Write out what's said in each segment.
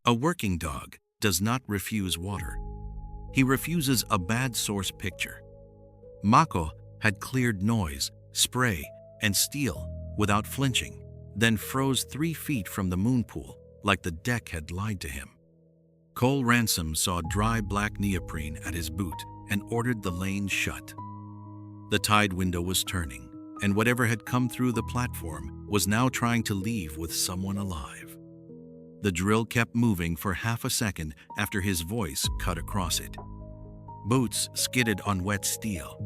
A working dog does not refuse water. He refuses a bad source picture. Mako had cleared noise, spray, and steel without flinching, then froze 3 feet from the moon pool like the deck had lied to him. Cole Ransom saw dry black neoprene at his boot and ordered the lane shut. The tide window was turning, and whatever had come through the platform was now trying to leave with someone alive. The drill kept moving for half a second after his voice cut across it. Boots skidded on wet steel.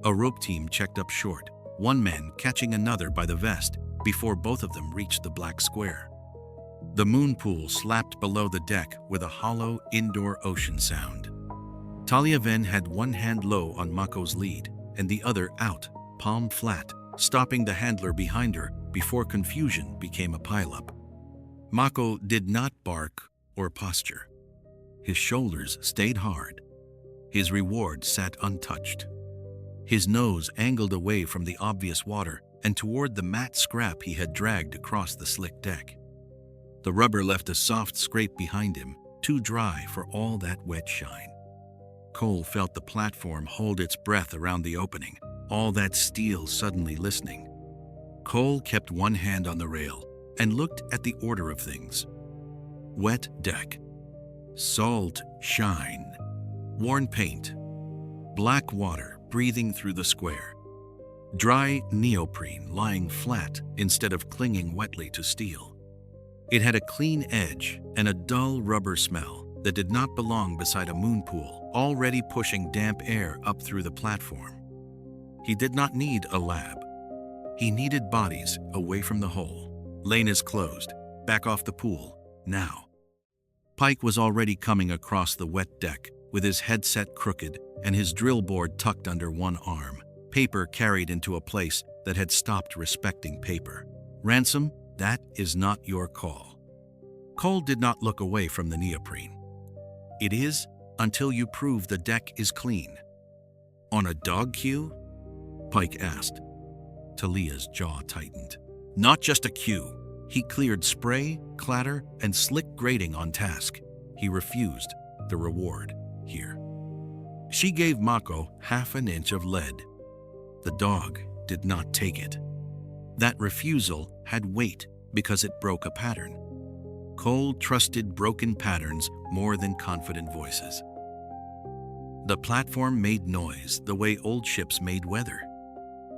A rope team checked up short, one man catching another by the vest before both of them reached the black square. The moon pool slapped below the deck with a hollow indoor ocean sound. Talia Venn had one hand low on Mako's lead and the other out, palm flat, stopping the handler behind her before confusion became a pileup. Mako did not bark or posture. His shoulders stayed hard. His reward sat untouched. His nose angled away from the obvious water and toward the matte scrap he had dragged across the slick deck. The rubber left a soft scrape behind him, too dry for all that wet shine. Cole felt the platform hold its breath around the opening, all that steel suddenly listening. Cole kept one hand on the rail and looked at the order of things. Wet deck, salt shine, worn paint, black water breathing through the square, dry neoprene lying flat instead of clinging wetly to steel. It had a clean edge and a dull rubber smell that did not belong beside a moon pool already pushing damp air up through the platform. He did not need a lab. He needed bodies away from the hole. Lane is closed. Back off the pool, now. Pike was already coming across the wet deck with his headset crooked and his drill board tucked under one arm, paper carried into a place that had stopped respecting paper. Ransom, that is not your call. Cole did not look away from the neoprene. It is until you prove the deck is clean. On a dog cue? Pike asked. Talia's jaw tightened. Not just a cue. He cleared spray, clatter, and slick grating on task. He refused the reward here. She gave Mako half an inch of lead. The dog did not take it. That refusal had weight because it broke a pattern. Cole trusted broken patterns more than confident voices. The platform made noise the way old ships made weather.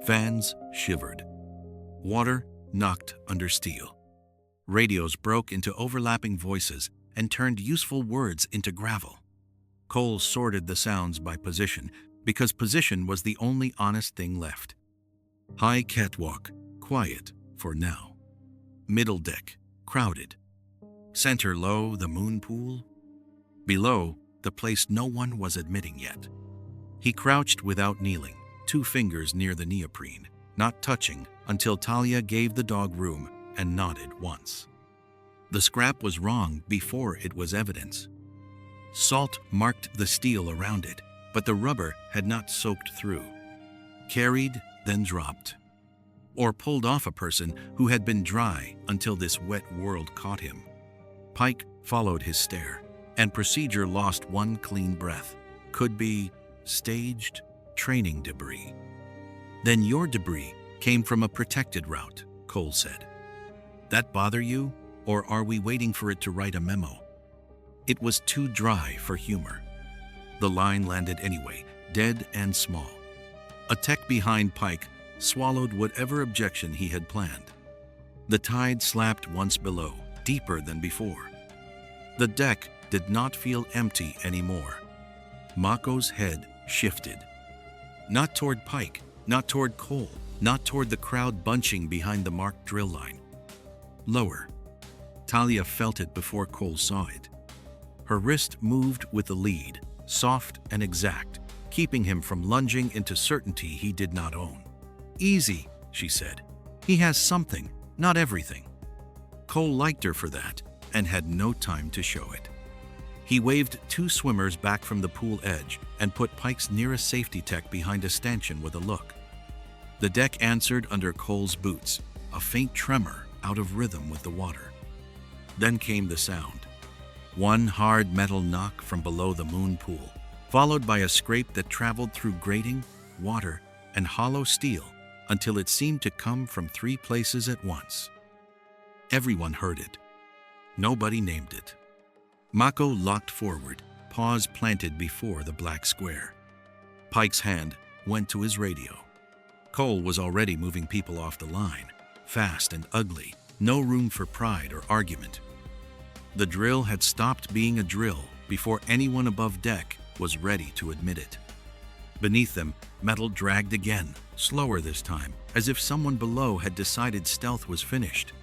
Fans shivered. Water knocked under steel. Radios broke into overlapping voices and turned useful words into gravel. Cole sorted the sounds by position because position was the only honest thing left. High catwalk, quiet for now. Middle deck, crowded. Center low, the moon pool. Below, the place no one was admitting yet. He crouched without kneeling, 2 fingers near the neoprene, not touching until Talia gave the dog room and nodded once. The scrap was wrong before it was evidence. Salt marked the steel around it, but the rubber had not soaked through. Carried, then dropped. Or pulled off a person who had been dry until this wet world caught him. Pike followed his stare, and procedure lost one clean breath. Could be staged training debris. Then your debris came from a protected route, Cole said. That bother you, or are we waiting for it to write a memo? It was too dry for humor. The line landed anyway, dead and small. A tech behind Pike swallowed whatever objection he had planned. The tide slapped once below, deeper than before. The deck did not feel empty anymore. Mako's head shifted. Not toward Pike, not toward Cole, not toward the crowd bunching behind the marked drill line. Lower. Talia felt it before Cole saw it. Her wrist moved with the lead, soft and exact, keeping him from lunging into certainty he did not own. Easy, she said. He has something, not everything. Cole liked her for that and had no time to show it. He waved 2 swimmers back from the pool edge and put Pike's nearest safety tech behind a stanchion with a look. The deck answered under Cole's boots, a faint tremor out of rhythm with the water. Then came the sound. One hard metal knock from below the moon pool, followed by a scrape that traveled through grating, water, and hollow steel until it seemed to come from 3 places at once. Everyone heard it. Nobody named it. Mako locked forward, paws planted before the black square. Pike's hand went to his radio. Cole was already moving people off the line, fast and ugly, no room for pride or argument. The drill had stopped being a drill before anyone above deck was ready to admit it. Beneath them, metal dragged again, slower this time, as if someone below had decided stealth was finished.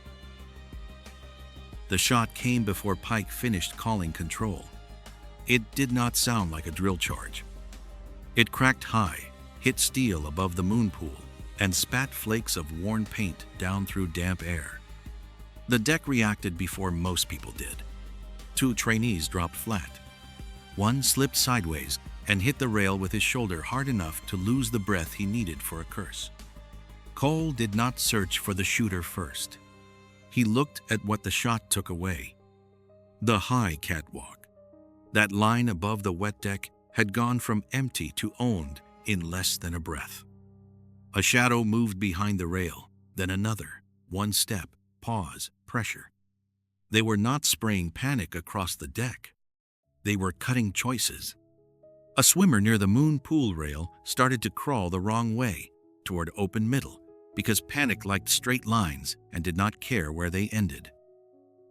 The shot came before Pike finished calling control. It did not sound like a drill charge. It cracked high, hit steel above the moon pool, and spat flakes of worn paint down through damp air. The deck reacted before most people did. 2 trainees dropped flat. One slipped sideways and hit the rail with his shoulder hard enough to lose the breath he needed for a curse. Cole did not search for the shooter first. He looked at what the shot took away. The high catwalk. That line above the wet deck had gone from empty to owned in less than a breath. A shadow moved behind the rail, then another. One step, pause, pressure. They were not spraying panic across the deck. They were cutting choices. A swimmer near the moon pool rail started to crawl the wrong way, toward open middle, because panic liked straight lines and did not care where they ended.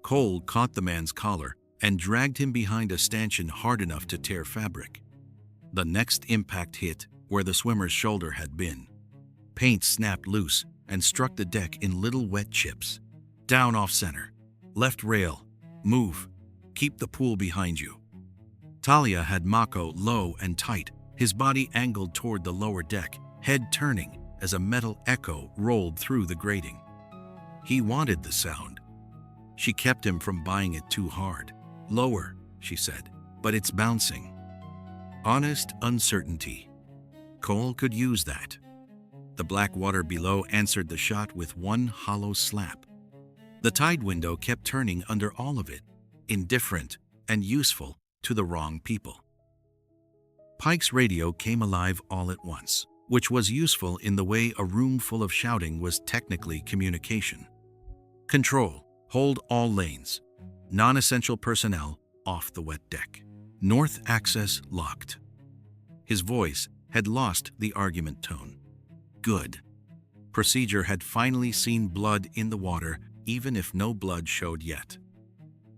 Cole caught the man's collar and dragged him behind a stanchion hard enough to tear fabric. The next impact hit where the swimmer's shoulder had been. Paint snapped loose and struck the deck in little wet chips. Down off center. Left rail. Move. Keep the pool behind you. Talia had Mako low and tight, his body angled toward the lower deck, head turning as a metal echo rolled through the grating. He wanted the sound. She kept him from buying it too hard. Lower, she said, but it's bouncing. Honest uncertainty. Cole could use that. The black water below answered the shot with one hollow slap. The tide window kept turning under all of it, indifferent and useful to the wrong people. Pike's radio came alive all at once, which was useful in the way a room full of shouting was technically communication. Control, hold all lanes. Non-essential personnel off the wet deck. North access locked. His voice had lost the argument tone. Good. Procedure had finally seen blood in the water, even if no blood showed yet.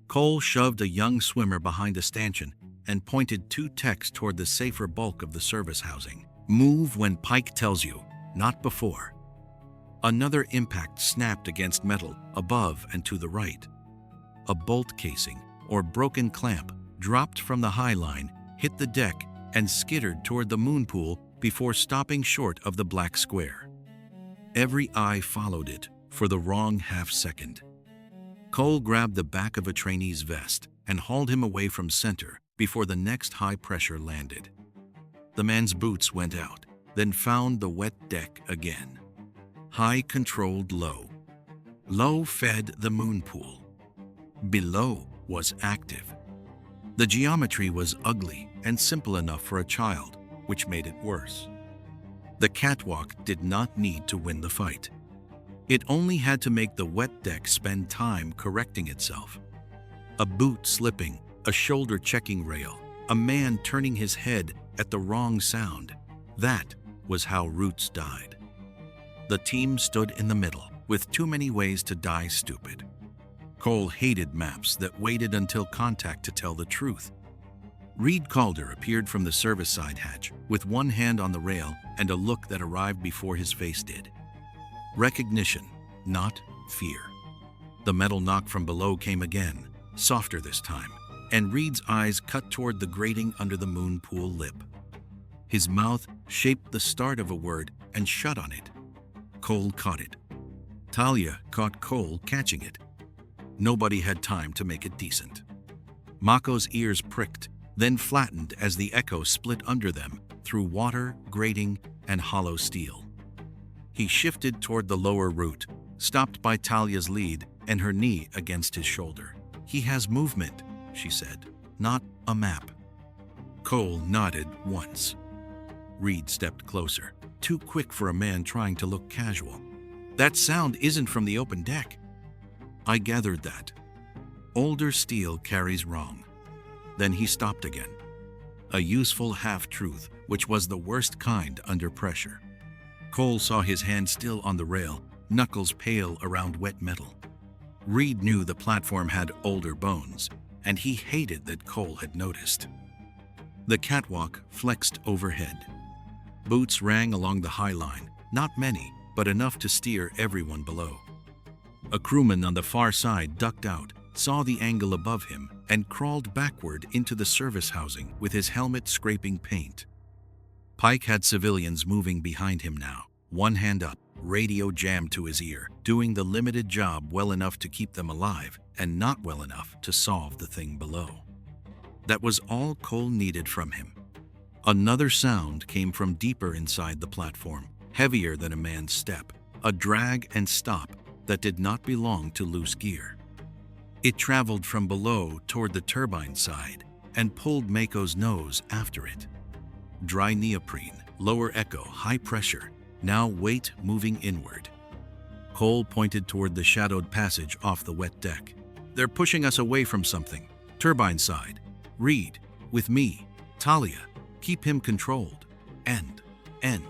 Cole shoved a young swimmer behind a stanchion and pointed 2 techs toward the safer bulk of the service housing. Move when Pike tells you, not before. Another impact snapped against metal above and to the right. A bolt casing, or broken clamp, dropped from the high line, hit the deck, and skittered toward the moon pool before stopping short of the black square. Every eye followed it for the wrong half-second. Cole grabbed the back of a trainee's vest and hauled him away from center before the next high pressure landed. The man's boots went out, then found the wet deck again. High controlled low. Low fed the moon pool. Below was active. The geometry was ugly and simple enough for a child, which made it worse. The catwalk did not need to win the fight. It only had to make the wet deck spend time correcting itself. A boot slipping, a shoulder checking rail, a man turning his head at the wrong sound. That was how Roots died. The team stood in the middle, with too many ways to die stupid. Cole hated maps that waited until contact to tell the truth. Reed Calder appeared from the service side hatch, with one hand on the rail and a look that arrived before his face did. Recognition, not fear. The metal knock from below came again, softer this time, and Reed's eyes cut toward the grating under the moon pool lip. His mouth shaped the start of a word and shut on it. Cole caught it. Talia caught Cole catching it. Nobody had time to make it decent. Mako's ears pricked, then flattened as the echo split under them through water, grating, and hollow steel. He shifted toward the lower route, stopped by Talia's lead and her knee against his shoulder. He has movement, she said, "not a map." Cole nodded once. Reed stepped closer, too quick for a man trying to look casual. "That sound isn't from the open deck." "I gathered that. Older steel carries wrong." Then he stopped again. A useful half-truth, which was the worst kind under pressure. Cole saw his hand still on the rail, knuckles pale around wet metal. Reed knew the platform had older bones, and he hated that Cole had noticed. The catwalk flexed overhead. Boots rang along the high line, not many, but enough to steer everyone below. A crewman on the far side ducked out, saw the angle above him, and crawled backward into the service housing with his helmet scraping paint. Pike had civilians moving behind him now, one hand up, radio jammed to his ear, doing the limited job well enough to keep them alive and not well enough to solve the thing below. That was all Cole needed from him. Another sound came from deeper inside the platform, heavier than a man's step, a drag and stop that did not belong to loose gear. It traveled from below toward the turbine side and pulled Mako's nose after it. Dry neoprene, lower echo, high pressure, now weight moving inward. Cole pointed toward the shadowed passage off the wet deck. "They're pushing us away from something. Turbine side. Reed, with me. Talia, keep him controlled. End, end,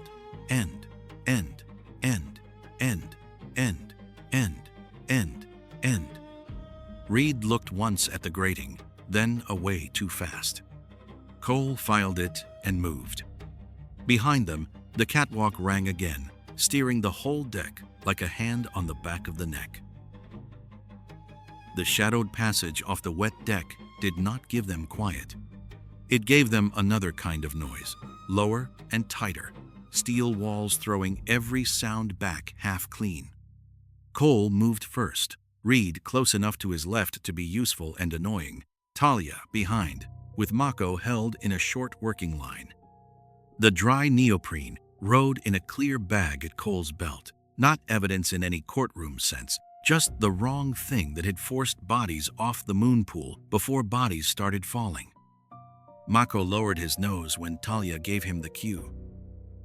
end, end, end, end, end, end, end, end." Reed looked once at the grating, then away too fast. Cole filed it and moved. Behind them, the catwalk rang again, steering the whole deck like a hand on the back of the neck. The shadowed passage off the wet deck did not give them quiet. It gave them another kind of noise, lower and tighter, steel walls throwing every sound back half clean. Cole moved first, Reed close enough to his left to be useful and annoying, Talia behind, with Mako held in a short working line. The dry neoprene rode in a clear bag at Cole's belt, not evidence in any courtroom sense, just the wrong thing that had forced bodies off the moon pool before bodies started falling. Mako lowered his nose when Talia gave him the cue.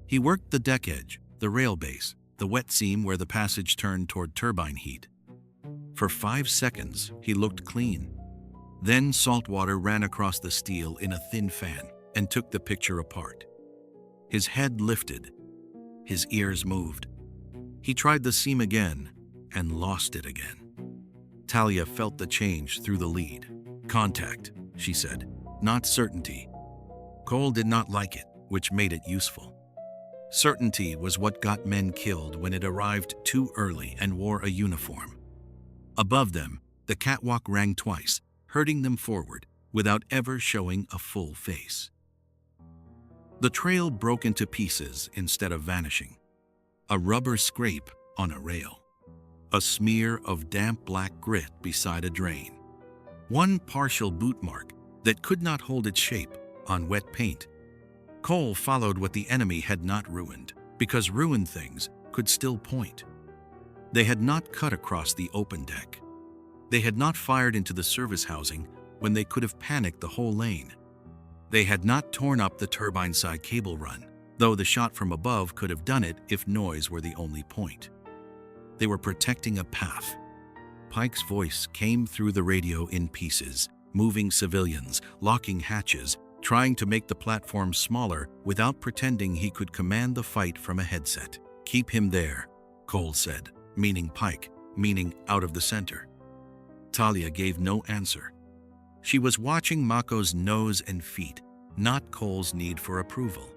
He worked the deck edge, the rail base, the wet seam where the passage turned toward turbine heat. For 5 seconds, he looked clean. Then salt water ran across the steel in a thin fan and took the picture apart. His head lifted. His ears moved. He tried the seam again and lost it again. Talia felt the change through the lead. "Contact," she said, "not certainty." Cole did not like it, which made it useful. Certainty was what got men killed when it arrived too early and wore a uniform. Above them, the catwalk rang twice, herding them forward without ever showing a full face. The trail broke into pieces instead of vanishing. A rubber scrape on a rail. A smear of damp black grit beside a drain. One partial boot mark that could not hold its shape on wet paint. Cole followed what the enemy had not ruined, because ruined things could still point. They had not cut across the open deck. They had not fired into the service housing when they could have panicked the whole lane. They had not torn up the turbine side cable run, though the shot from above could have done it if noise were the only point. They were protecting a path. Pike's voice came through the radio in pieces, moving civilians, locking hatches, trying to make the platform smaller without pretending he could command the fight from a headset. "Keep him there," Cole said, meaning Pike, meaning out of the center. Talia gave no answer. She was watching Mako's nose and feet, not Cole's need for approval.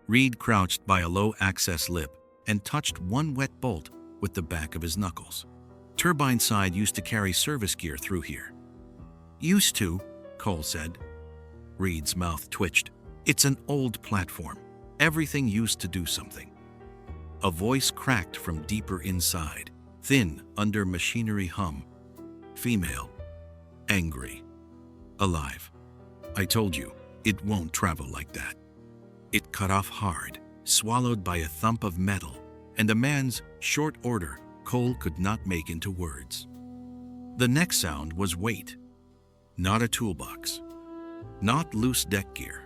Reed crouched by a low-access lip and touched one wet bolt with the back of his knuckles. "Turbine side used to carry service gear through here." "Used to," Cole said. Reed's mouth twitched. "It's an old platform. Everything used to do something." A voice cracked from deeper inside, thin under machinery hum. Female. Angry. Alive. "I told you, it won't travel like that." It cut off hard, swallowed by a thump of metal, and a man's short order Cole could not make into words. The next sound was weight. Not a toolbox. Not loose deck gear.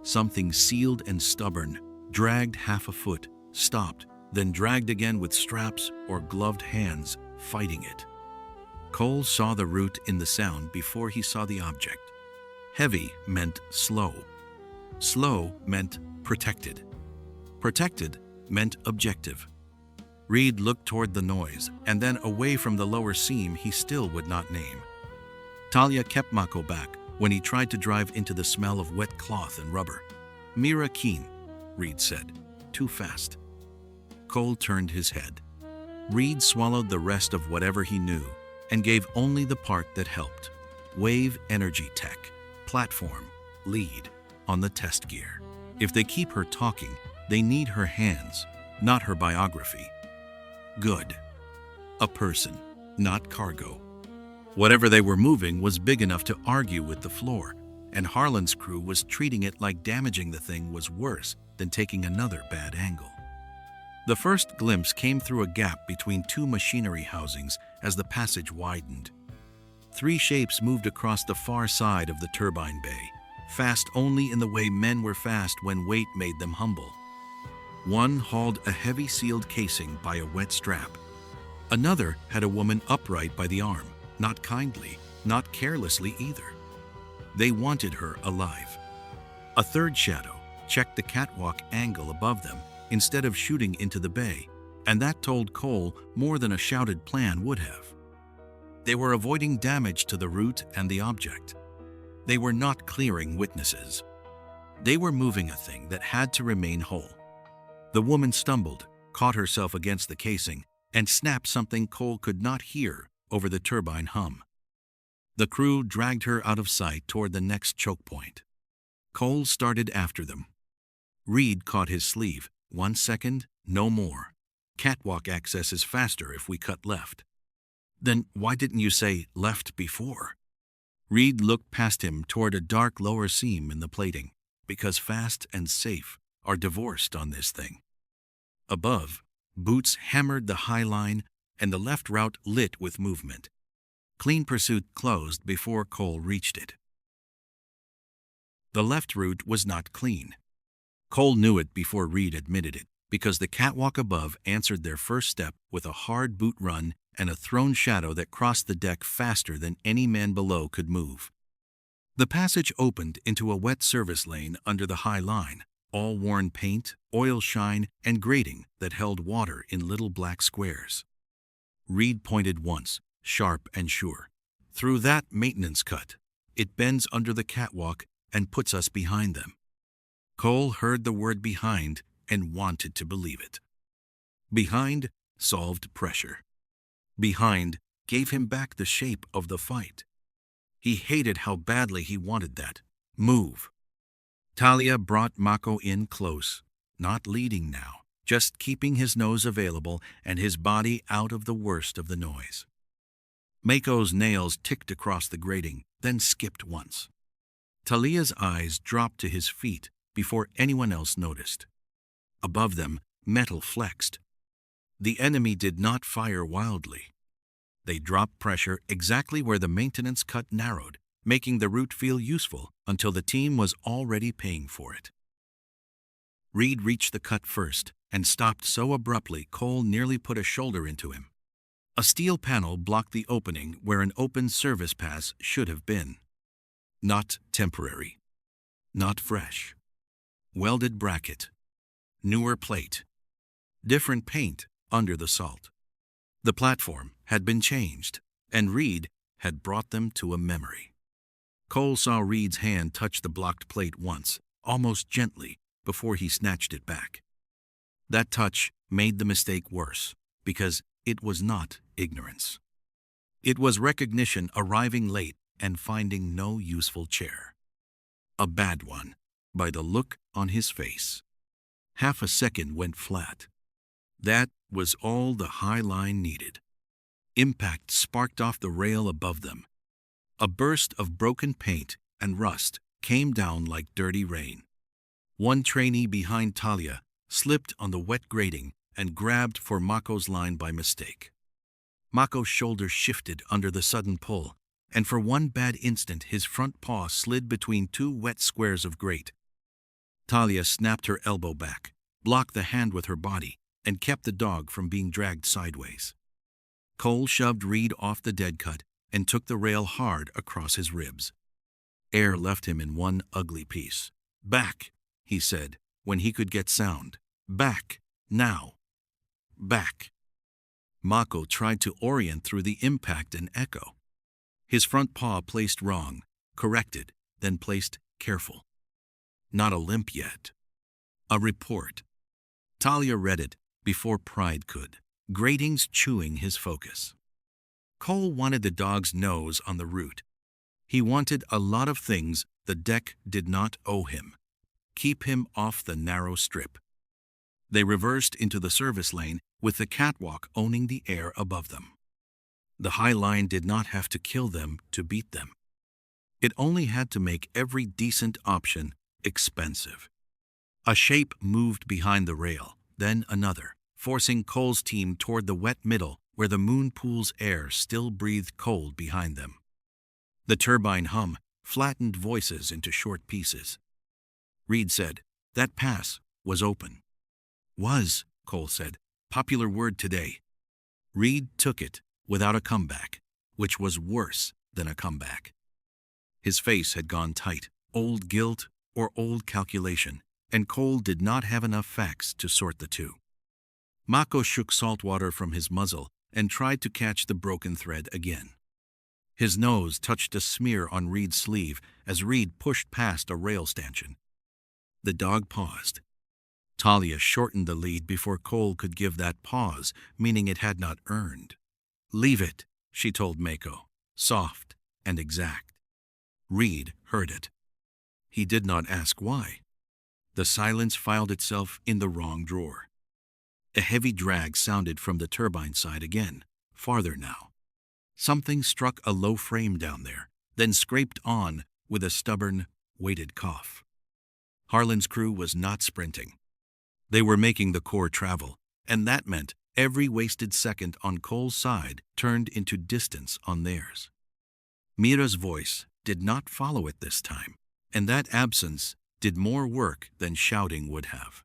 Something sealed and stubborn, dragged half a foot, stopped, then dragged again with straps or gloved hands, fighting it. Cole saw the root in the sound before he saw the object. Heavy meant slow. Slow meant protected. Protected meant objective. Reed looked toward the noise and then away from the lower seam he still would not name. Talia kept Mako back when he tried to drive into the smell of wet cloth and rubber. "Mira keen," Reed said. "Too fast." Cole turned his head. Reed swallowed the rest of whatever he knew and gave only the part that helped. Wave energy tech, platform, lead, on the test gear. If they keep her talking, they need her hands, not her biography. Good. A person, not cargo. Whatever they were moving was big enough to argue with the floor, and Harlan's crew was treating it like damaging the thing was worse than taking another bad angle. The first glimpse came through a gap between two machinery housings as the passage widened. Three shapes moved across the far side of the Turbine Bay, fast only in the way men were fast when weight made them humble. One hauled a heavy sealed casing by a wet strap. Another had a woman upright by the arm, not kindly, not carelessly either. They wanted her alive. A third shadow checked the catwalk angle above them instead of shooting into the bay, and that told Cole more than a shouted plan would have. They were avoiding damage to the root and the object. They were not clearing witnesses. They were moving a thing that had to remain whole. The woman stumbled, caught herself against the casing, and snapped something Cole could not hear over the turbine hum. The crew dragged her out of sight toward the next choke point. Cole started after them. Reed caught his sleeve. 1 second, no more. Catwalk access is faster if we cut left. Then why didn't you say left before? Reed looked past him toward a dark lower seam in the plating, because fast and safe are divorced on this thing. Above, boots hammered the high line and the left route lit with movement. Clean pursuit closed before Cole reached it. The left route was not clean. Cole knew it before Reed admitted it, because the catwalk above answered their first step with a hard boot run and a thrown shadow that crossed the deck faster than any man below could move. The passage opened into a wet service lane under the high line, all worn paint, oil shine, and grating that held water in little black squares. Reed pointed once, sharp and sure. "Through that maintenance cut. It bends under the catwalk and puts us behind them." Cole heard the word behind and wanted to believe it. Behind solved pressure. Behind gave him back the shape of the fight. He hated how badly he wanted that. Move. Talia brought Mako in close, not leading now, just keeping his nose available and his body out of the worst of the noise. Mako's nails ticked across the grating, then skipped once. Talia's eyes dropped to his feet before anyone else noticed. Above them, metal flexed. The enemy did not fire wildly. They dropped pressure exactly where the maintenance cut narrowed, making the route feel useful until the team was already paying for it. Reed reached the cut first and stopped so abruptly Cole nearly put a shoulder into him. A steel panel blocked the opening where an open service pass should have been. Not temporary. Not fresh. Welded bracket. Newer plate. Different paint under the salt. The platform had been changed, and Reed had brought them to a memory. Cole saw Reed's hand touch the blocked plate once, almost gently, before he snatched it back. That touch made the mistake worse, because it was not ignorance. It was recognition arriving late and finding no useful chair. A bad one, by the look on his face. Half a second went flat. That was all the high line needed. Impact sparked off the rail above them. A burst of broken paint and rust came down like dirty rain. One trainee behind Talia slipped on the wet grating and grabbed for Mako's line by mistake. Mako's shoulder shifted under the sudden pull, and for one bad instant his front paw slid between two wet squares of grate. Talia snapped her elbow back, blocked the hand with her body, and kept the dog from being dragged sideways. Cole shoved Reed off the dead cut and took the rail hard across his ribs. Air left him in one ugly piece. "Back," he said, when he could get sound. "Back, now. Back." Mako tried to orient through the impact and echo. His front paw placed wrong, corrected, then placed careful. Not a limp yet. A report. Talia read it before pride could, gratings chewing his focus. Cole wanted the dog's nose on the route. He wanted a lot of things the deck did not owe him. Keep him off the narrow strip. They reversed into the service lane with the catwalk owning the air above them. The high line did not have to kill them to beat them. It only had to make every decent option expensive. A shape moved behind the rail, then another, forcing Cole's team toward the wet middle where the moon pool's air still breathed cold behind them. The turbine hum flattened voices into short pieces. Reed said, "That pass was open." "Was," Cole said. "Popular word today." Reed took it without a comeback, which was worse than a comeback. His face had gone tight, old guilt or old calculation, and Cole did not have enough facts to sort the two. Mako shook salt water from his muzzle and tried to catch the broken thread again. His nose touched a smear on Reed's sleeve as Reed pushed past a rail stanchion. The dog paused. Talia shortened the lead before Cole could give that pause, meaning it had not earned. "Leave it," she told Mako, soft and exact. Reed heard it. He did not ask why. The silence filed itself in the wrong drawer. A heavy drag sounded from the turbine side again, farther now. Something struck a low frame down there, then scraped on with a stubborn, weighted cough. Harlan's crew was not sprinting. They were making the core travel, and that meant every wasted second on Cole's side turned into distance on theirs. Mira's voice did not follow it this time, and that absence did more work than shouting would have.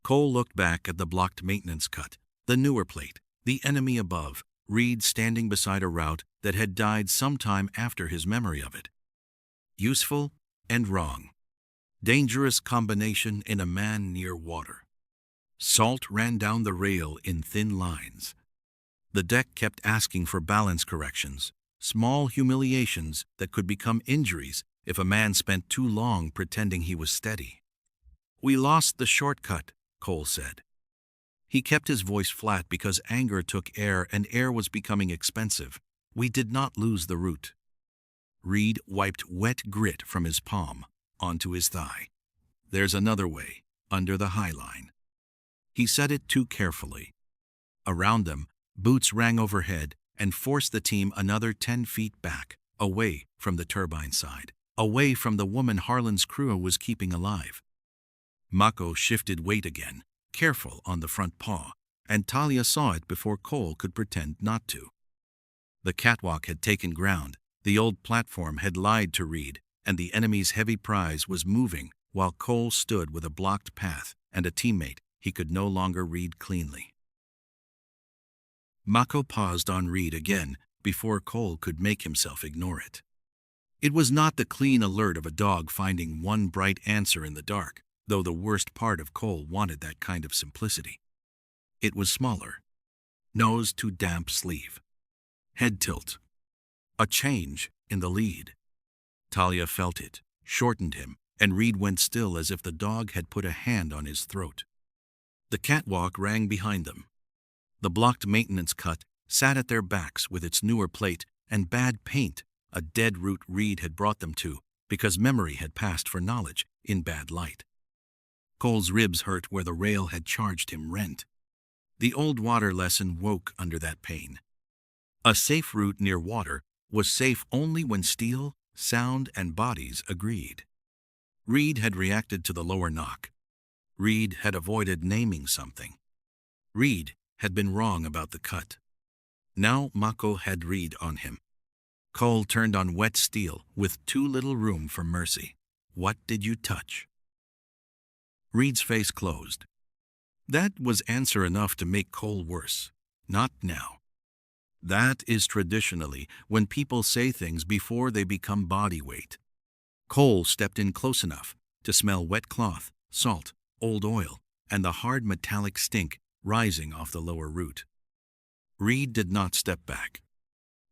Cole looked back at the blocked maintenance cut, the newer plate, the enemy above, Reed standing beside a route that had died sometime after his memory of it. Useful and wrong. Dangerous combination in a man near water. Salt ran down the rail in thin lines. The deck kept asking for balance corrections, small humiliations that could become injuries if a man spent too long pretending he was steady. "We lost the shortcut," Cole said. He kept his voice flat because anger took air and air was becoming expensive. "We did not lose the route." Reed wiped wet grit from his palm onto his thigh. "There's another way, under the high line." He said it too carefully. Around them, boots rang overhead and forced the team another 10 feet back, away from the turbine side, away from the woman Harlan's crew was keeping alive. Mako shifted weight again, careful on the front paw, and Talia saw it before Cole could pretend not to. The catwalk had taken ground, the old platform had lied to Reed, and the enemy's heavy prize was moving while Cole stood with a blocked path and a teammate he could no longer read cleanly. Mako paused on Reed again before Cole could make himself ignore it. It was not the clean alert of a dog finding one bright answer in the dark, though the worst part of Cole wanted that kind of simplicity. It was smaller. Nose to damp sleeve. Head tilt. A change in the lead. Talia felt it, shortened him, and Reed went still as if the dog had put a hand on his throat. The catwalk rang behind them. The blocked maintenance cut sat at their backs with its newer plate and bad paint, a dead route Reed had brought them to because memory had passed for knowledge in bad light. Cole's ribs hurt where the rail had charged him rent. The old water lesson woke under that pain. A safe route near water was safe only when steel, sound, and bodies agreed. Reed had reacted to the lower knock. Reed had avoided naming something. Reed had been wrong about the cut. Now Mako had Reed on him. Cole turned on wet steel with too little room for mercy. What did you touch? Reed's face closed. That was answer enough to make Cole worse. Not now. That is traditionally when people say things before they become body weight. Cole stepped in close enough to smell wet cloth, salt, old oil, and the hard metallic stink rising off the lower root. Reed did not step back.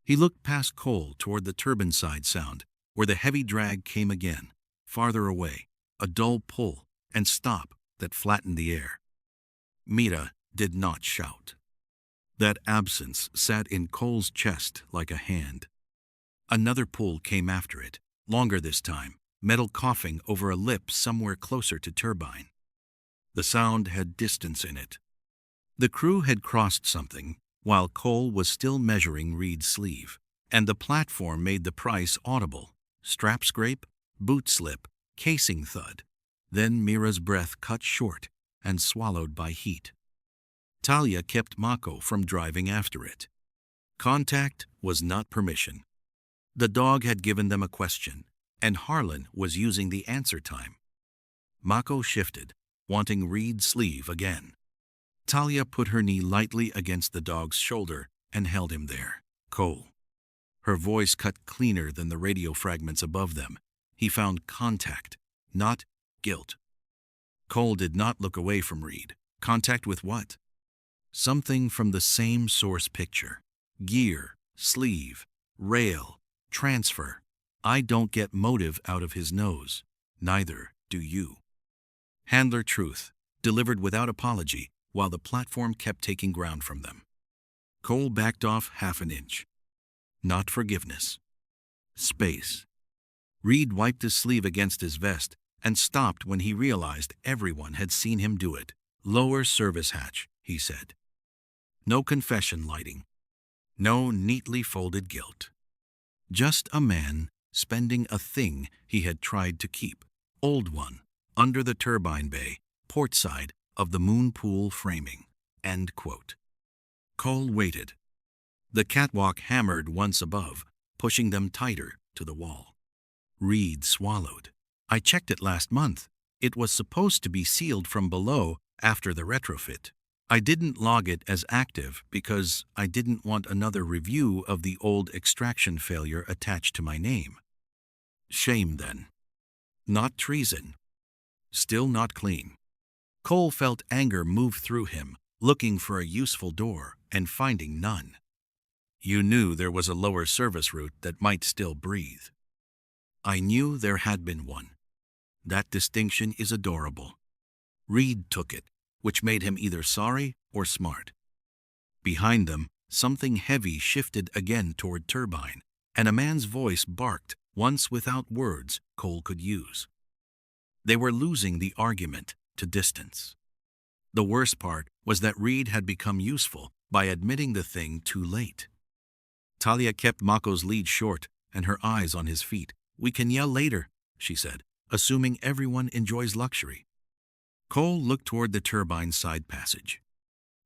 He looked past Cole toward the turbine side sound, where the heavy drag came again, farther away, a dull pull and stop that flattened the air. Mira did not shout. That absence sat in Cole's chest like a hand. Another pull came after it, longer this time, metal coughing over a lip somewhere closer to turbine. The sound had distance in it. The crew had crossed something while Cole was still measuring Reed's sleeve, and the platform made the price audible. Strap scrape, boot slip, casing thud. Then Mira's breath cut short and swallowed by heat. Talia kept Mako from driving after it. Contact was not permission. The dog had given them a question, and Harlan was using the answer time. Mako shifted, wanting Reed's sleeve again. Talia put her knee lightly against the dog's shoulder and held him there. Cole. Her voice cut cleaner than the radio fragments above them. He found contact, not guilt. Cole did not look away from Reed. Contact with what? Something from the same source picture. Gear, sleeve, rail, transfer. I don't get motive out of his nose. Neither do you. Handler truth, delivered without apology, while the platform kept taking ground from them. Cole backed off half an inch. Not forgiveness. Space. Reed wiped his sleeve against his vest and stopped when he realized everyone had seen him do it. Lower service hatch, he said. No confession lighting. No neatly folded guilt. Just a man spending a thing he had tried to keep. Old one, under the turbine bay, port side of the moon pool framing. End quote. Cole waited. The catwalk hammered once above, pushing them tighter to the wall. Reed swallowed. I checked it last month. It was supposed to be sealed from below after the retrofit. I didn't log it as active because I didn't want another review of the old extraction failure attached to my name. Shame then. Not treason. Still not clean. Cole felt anger move through him, looking for a useful door and finding none. You knew there was a lower service route that might still breathe. I knew there had been one. That distinction is adorable. Reed took it, which made him either sorry or smart. Behind them, something heavy shifted again toward turbine, and a man's voice barked, once without words Cole could use. They were losing the argument to distance. The worst part was that Reed had become useful by admitting the thing too late. Talia kept Mako's lead short and her eyes on his feet. We can yell later, she said, assuming everyone enjoys luxury. Cole looked toward the turbine side passage.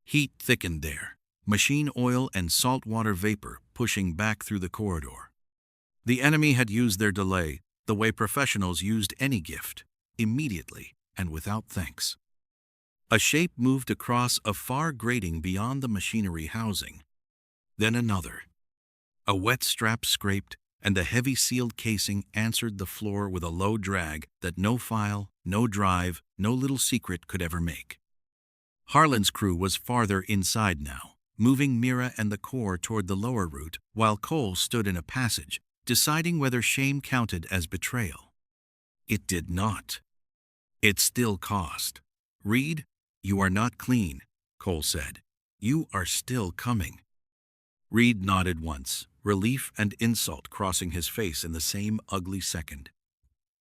Heat thickened there, machine oil and salt water vapor pushing back through the corridor. The enemy had used their delay the way professionals used any gift, immediately and without thanks. A shape moved across a far grating beyond the machinery housing. Then another. A wet strap scraped, and the heavy sealed casing answered the floor with a low drag that no file, no drive, no little secret could ever make. Harlan's crew was farther inside now, moving Mira and the core toward the lower route, while Cole stood in a passage, deciding whether shame counted as betrayal. It did not. It still cost. Reed, you are not clean, Cole said. You are still coming. Reed nodded once, relief and insult crossing his face in the same ugly second.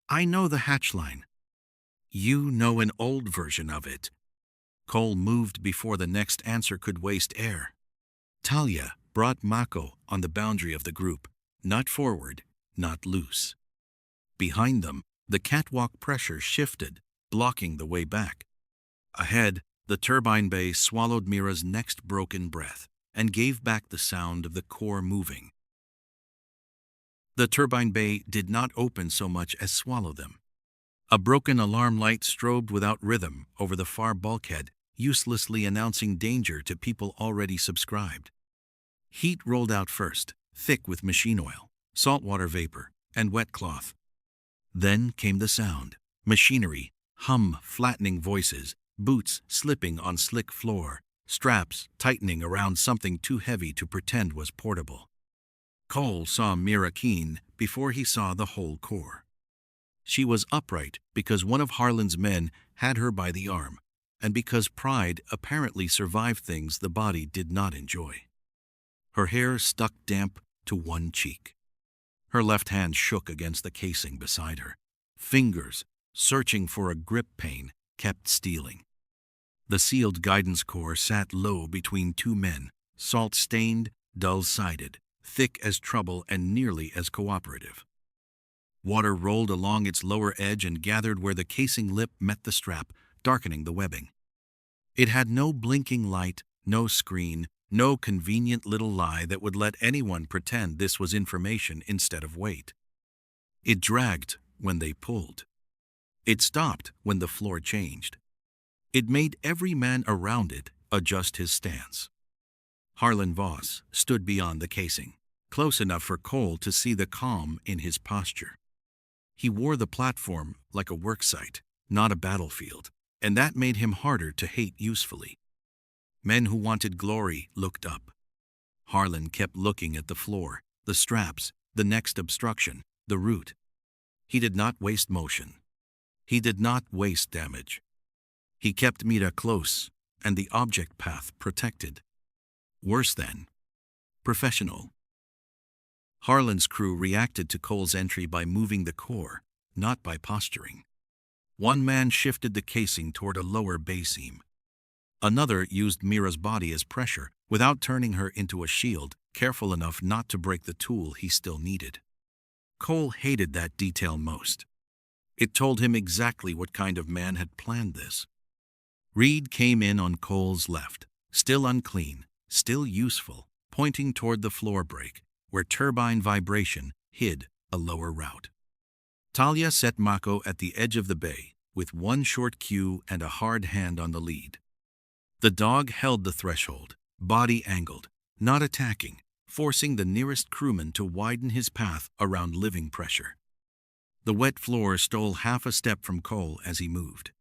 I know the hatch line. You know an old version of it. Cole moved before the next answer could waste air. Talia brought Mako on the boundary of the group, not forward, not loose. Behind them, the catwalk pressure shifted, blocking the way back. Ahead, the turbine bay swallowed Mira's next broken breath and gave back the sound of the core moving. The turbine bay did not open so much as swallow them. A broken alarm light strobed without rhythm over the far bulkhead, uselessly announcing danger to people already subscribed. Heat rolled out first, thick with machine oil, saltwater vapor, and wet cloth. Then came the sound, machinery, hum, flattening voices, boots slipping on slick floor, straps tightening around something too heavy to pretend was portable. Cole saw Mira Keene before he saw the whole Corps. She was upright because one of Harlan's men had her by the arm, and because pride apparently survived things the body did not enjoy. Her hair stuck damp to one cheek. Her left hand shook against the casing beside her. Fingers, searching for a grip pain, kept stealing. The sealed guidance core sat low between two men, salt-stained, dull-sided, thick as trouble and nearly as cooperative. Water rolled along its lower edge and gathered where the casing lip met the strap, darkening the webbing. It had no blinking light, no screen, no convenient little lie that would let anyone pretend this was information instead of weight. It dragged when they pulled. It stopped when the floor changed. It made every man around it adjust his stance. Harlan Voss stood beyond the casing, close enough for Cole to see the calm in his posture. He wore the platform like a worksite, not a battlefield, and that made him harder to hate usefully. Men who wanted glory looked up. Harlan kept looking at the floor, the straps, the next obstruction, the root. He did not waste motion. He did not waste damage. He kept Mira close and the object path protected. Worse than professional. Harlan's crew reacted to Cole's entry by moving the core, not by posturing. One man shifted the casing toward a lower bay seam. Another used Mira's body as pressure without turning her into a shield, careful enough not to break the tool he still needed. Cole hated that detail most. It told him exactly what kind of man had planned this. Reed came in on Cole's left, still unclean, still useful, pointing toward the floor break, where turbine vibration hid a lower route. Talia set Mako at the edge of the bay, with one short cue and a hard hand on the lead. The dog held the threshold, body angled, not attacking, forcing the nearest crewman to widen his path around living pressure. The wet floor stole half a step from Cole as he moved.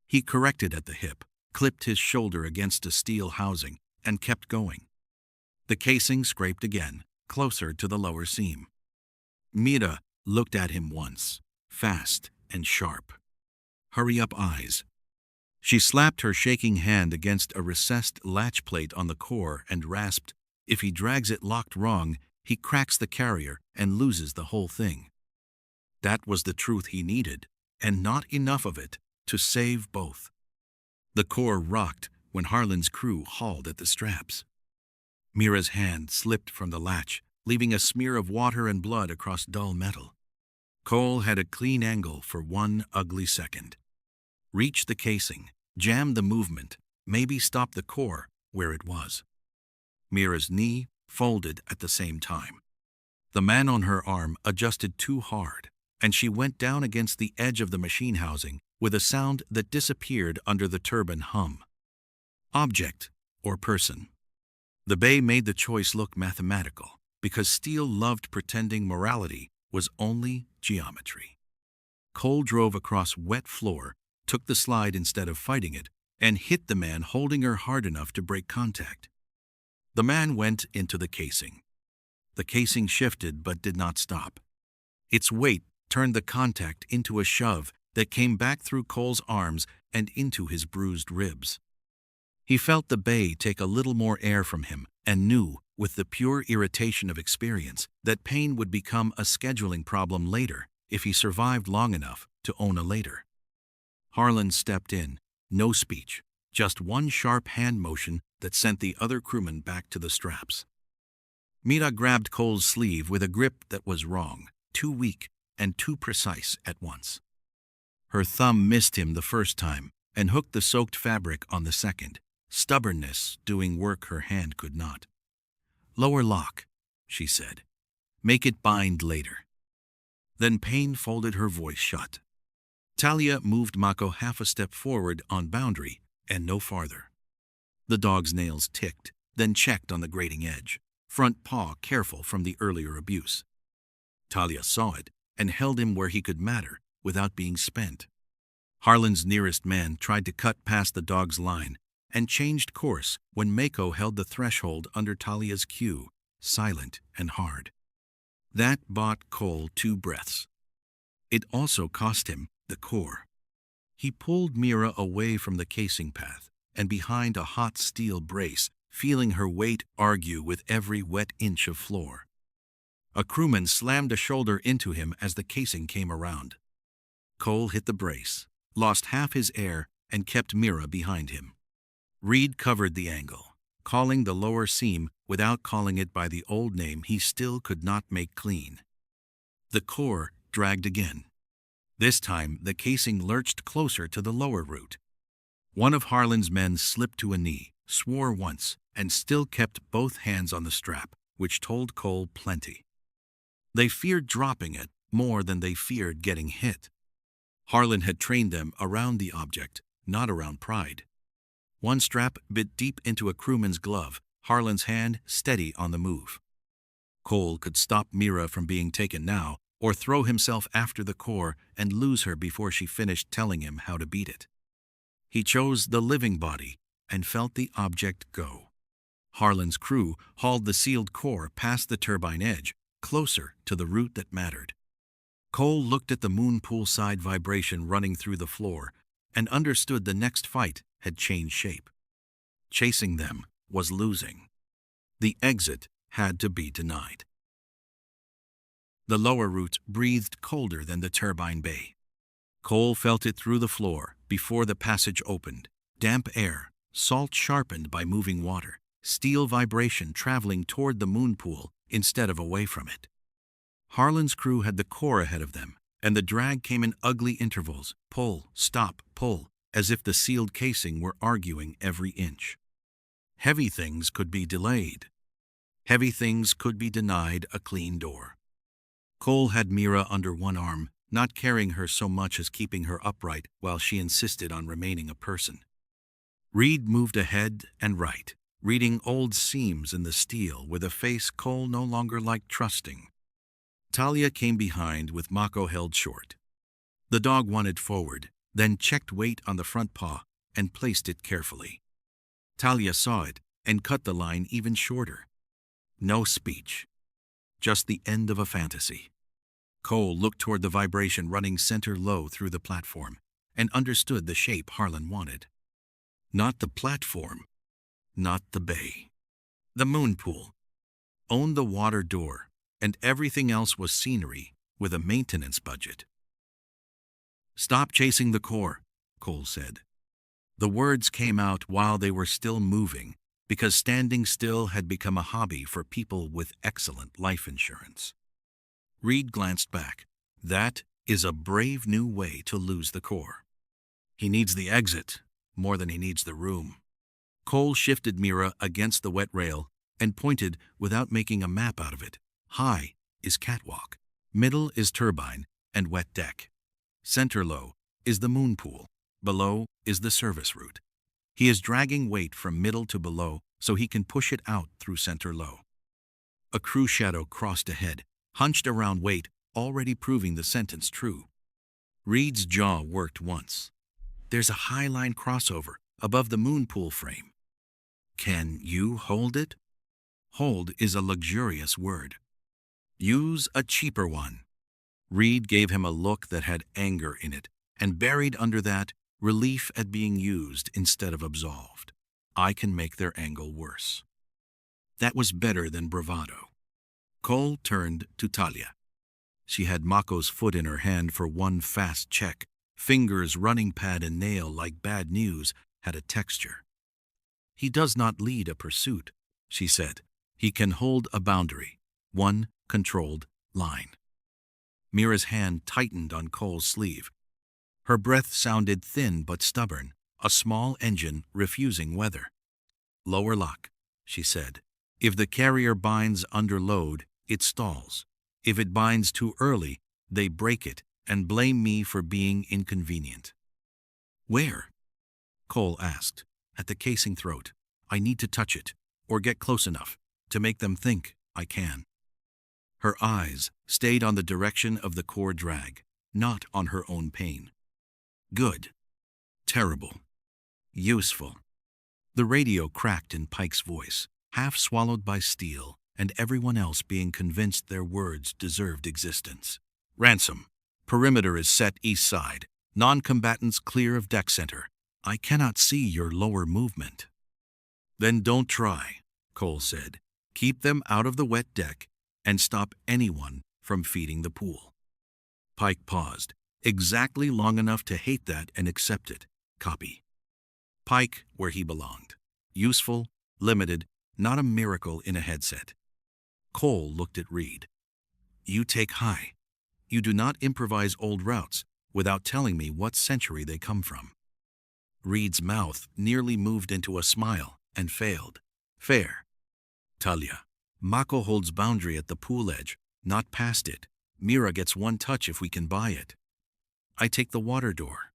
He corrected at the hip, clipped his shoulder against a steel housing, and kept going. The casing scraped again, closer to the lower seam. Mira looked at him once, fast and sharp. Hurry up eyes. She slapped her shaking hand against a recessed latch plate on the core and rasped, "If he drags it locked wrong, he cracks the carrier and loses the whole thing." That was the truth he needed, and not enough of it, to save both. The core rocked when Harlan's crew hauled at the straps. Mira's hand slipped from the latch, leaving a smear of water and blood across dull metal. Cole had a clean angle for one ugly second. Reach the casing, jam the movement, maybe stop the core where it was. Mira's knee folded at the same time. The man on her arm adjusted too hard, and she went down against the edge of the machine housing with a sound that disappeared under the turbine hum. Object or person? The bay made the choice look mathematical, because steel loved pretending morality was only geometry. Cole drove across wet floor, took the slide instead of fighting it, and hit the man holding her hard enough to break contact. The man went into the casing. The casing shifted but did not stop. Its weight turned the contact into a shove that came back through Cole's arms and into his bruised ribs. He felt the bay take a little more air from him and knew, with the pure irritation of experience, that pain would become a scheduling problem later if he survived long enough to own a later. Harlan stepped in, no speech, just one sharp hand motion that sent the other crewman back to the straps. Mira grabbed Cole's sleeve with a grip that was wrong, too weak, and too precise at once. Her thumb missed him the first time and hooked the soaked fabric on the second, stubbornness doing work her hand could not. "Lower lock," she said. Make it bind later. Then Pain folded her voice shut. Talia moved Mako half a step forward on boundary and no farther. The dog's nails ticked, then checked on the grating edge, front paw careful from the earlier abuse. Talia saw it and held him where he could matter without being spent. Harlan's nearest man tried to cut past the dog's line and changed course when Mako held the threshold under Talia's cue, silent and hard. That bought Cole 2 breaths. It also cost him the core. He pulled Mira away from the casing path and behind a hot steel brace, feeling her weight argue with every wet inch of floor. A crewman slammed a shoulder into him as the casing came around. Cole hit the brace, lost half his air, and kept Mira behind him. Reed covered the angle, calling the lower seam without calling it by the old name he still could not make clean. The core dragged again. This time the casing lurched closer to the lower root. One of Harlan's men slipped to a knee, swore once, and still kept both hands on the strap, which told Cole plenty. They feared dropping it more than they feared getting hit. Harlan had trained them around the object, not around pride. One strap bit deep into a crewman's glove, Harlan's hand steady on the move. Cole could stop Mira from being taken now, or throw himself after the core and lose her before she finished telling him how to beat it. He chose the living body and felt the object go. Harlan's crew hauled the sealed core past the turbine edge, closer to the root that mattered. Cole looked at the moon poolside vibration running through the floor and understood the next fight had changed shape. Chasing them was losing. The exit had to be denied. The lower root breathed colder than the Turbine Bay. Cole felt it through the floor before the passage opened. Damp air, salt sharpened by moving water, steel vibration traveling toward the moon pool instead of away from it. Harlan's crew had the core ahead of them, and the drag came in ugly intervals, pull, stop, pull, as if the sealed casing were arguing every inch. Heavy things could be delayed. Heavy things could be denied a clean door. Cole had Mira under one arm, not carrying her so much as keeping her upright while she insisted on remaining a person. Reed moved ahead and right, reading old seams in the steel with a face Cole no longer liked trusting. Talia came behind with Mako held short. The dog wanted forward, then checked weight on the front paw and placed it carefully. Talia saw it and cut the line even shorter. No speech. Just the end of a fantasy. Cole looked toward the vibration running center low through the platform and understood the shape Harlan wanted. Not the platform, not the bay. The moon pool. Owned the water door, and everything else was scenery with a maintenance budget. "Stop chasing the core," Cole said. The words came out while they were still moving, because standing still had become a hobby for people with excellent life insurance. Reed glanced back. That is a brave new way to lose the core. He needs the exit more than he needs the room. Cole shifted Mira against the wet rail and pointed without making a map out of it. High is Catwalk, middle is Turbine and wet deck. Center low is the moon pool, below is the service route. He is dragging weight from middle to below so he can push it out through center low. A crew shadow crossed ahead, hunched around weight, already proving the sentence true. Reed's jaw worked once. There's a high line crossover above the moon pool frame. Can you hold it? Hold is a luxurious word. Use a cheaper one. Reed gave him a look that had anger in it, and buried under that, relief at being used instead of absolved. I can make their angle worse. That was better than bravado. Cole turned to Talia. She had Mako's foot in her hand for one fast check. Fingers running pad and nail like bad news had a texture. He does not lead a pursuit, she said. He can hold a boundary, one controlled line. Mira's hand tightened on Cole's sleeve. Her breath sounded thin but stubborn, a small engine refusing weather. Lower lock, she said. If the carrier binds under load, it stalls. If it binds too early, they break it and blame me for being inconvenient. Where? Cole asked. At the casing throat. I need to touch it, or get close enough, to make them think I can. Her eyes stayed on the direction of the core drag, not on her own pain. Good. Terrible. Useful. The radio cracked in Pike's voice, half swallowed by steel, and everyone else being convinced their words deserved existence. Ransom. Perimeter is set east side. Non-combatants clear of deck center. I cannot see your lower movement. Then don't try, Cole said. Keep them out of the wet deck and stop anyone from feeding the pool. Pike paused, exactly long enough to hate that and accept it. Copy. Pike where he belonged. Useful, limited, not a miracle in a headset. Cole looked at Reed. You take high. You do not improvise old routes without telling me what century they come from. Reed's mouth nearly moved into a smile and failed. Fair. Talia. Mako holds boundary at the pool edge, not past it. Mira gets one touch if we can buy it. I take the water door.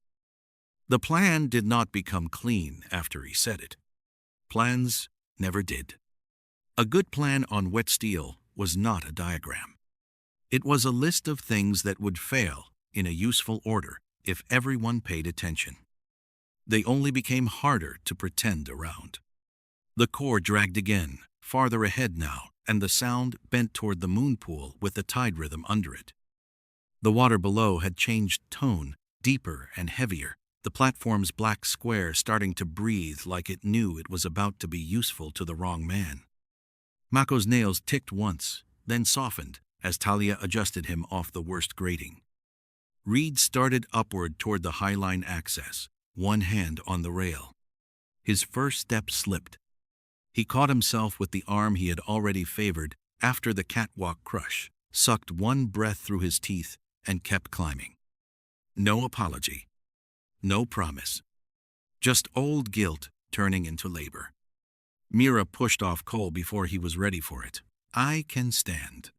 The plan did not become clean after he said it. Plans never did. A good plan on wet steel was not a diagram. It was a list of things that would fail in a useful order if everyone paid attention. They only became harder to pretend around. The core dragged again, farther ahead now, and the sound bent toward the moon pool with the tide rhythm under it. The water below had changed tone, deeper and heavier, the platform's black square starting to breathe like it knew it was about to be useful to the wrong man. Mako's nails ticked once, then softened as Talia adjusted him off the worst grating. Reed started upward toward the highline access, one hand on the rail. His first step slipped. He caught himself with the arm he had already favored after the catwalk crush, sucked one breath through his teeth, and kept climbing. No apology. No promise. Just old guilt turning into labor. Mira pushed off Cole before he was ready for it. I can stand.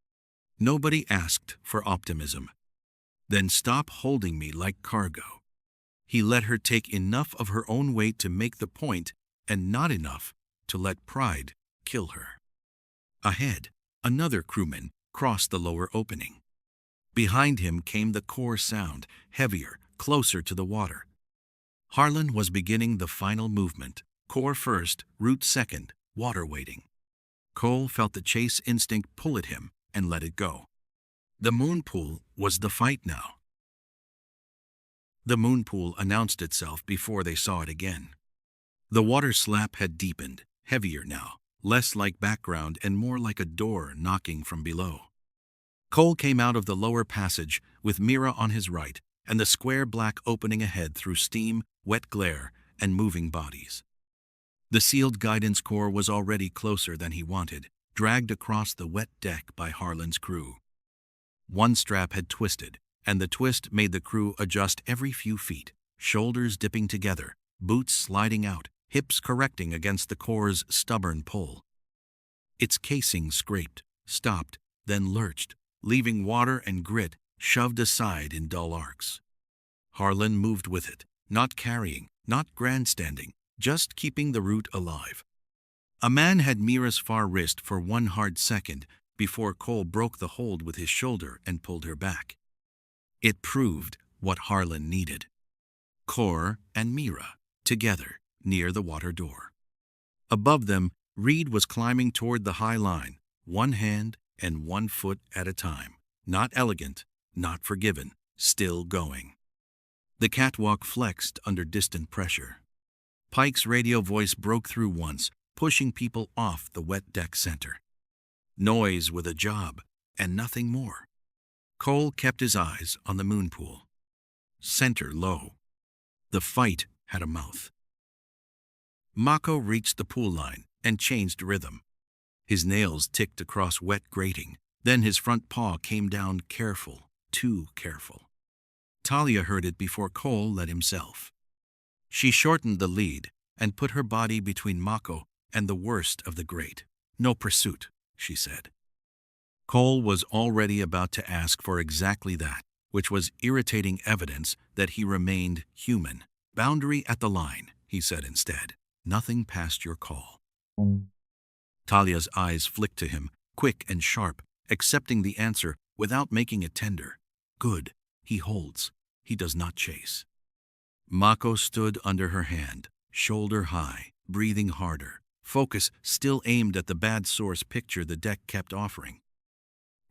Nobody asked for optimism. Then stop holding me like cargo. He let her take enough of her own weight to make the point, and not enough to let pride kill her. Ahead, another crewman crossed the lower opening. Behind him came the core sound, heavier, closer to the water. Harlan was beginning the final movement, core first, root second, water waiting. Cole felt the chase instinct pull at him and let it go. The moon pool was the fight now. The moon pool announced itself before they saw it again. The water slap had deepened, heavier now, less like background and more like a door knocking from below. Cole came out of the lower passage with Mira on his right and the square black opening ahead through steam, wet glare, and moving bodies. The sealed guidance core was already closer than he wanted, dragged across the wet deck by Harlan's crew. One strap had twisted, and the twist made the crew adjust every few feet, shoulders dipping together, boots sliding out, hips correcting against the core's stubborn pull. Its casing scraped, stopped, then lurched, leaving water and grit shoved aside in dull arcs. Harlan moved with it, not carrying, not grandstanding, just keeping the root alive. A man had Mira's far wrist for one hard second before Cole broke the hold with his shoulder and pulled her back. It proved what Harlan needed. Core and Mira, together, near the water door. Above them, Reed was climbing toward the high line, one hand and 1 foot at a time. Not elegant, not forgiven, still going. The catwalk flexed under distant pressure. Pike's radio voice broke through once, pushing people off the wet deck center. Noise with a job, and nothing more. Cole kept his eyes on the moon pool. Center low. The fight had a mouth. Mako reached the pool line and changed rhythm. His nails ticked across wet grating, then his front paw came down careful, too careful. Talia heard it before Cole let himself. She shortened the lead and put her body between Mako and the worst of the great. No pursuit, she said. Cole was already about to ask for exactly that, which was irritating evidence that he remained human. "Boundary at the line," he said instead. "Nothing past your call." Talia's eyes flicked to him, quick and sharp, accepting the answer without making it tender. "Good. He holds. He does not chase." Mako stood under her hand, shoulder high, breathing harder, focus still aimed at the bad source picture the deck kept offering.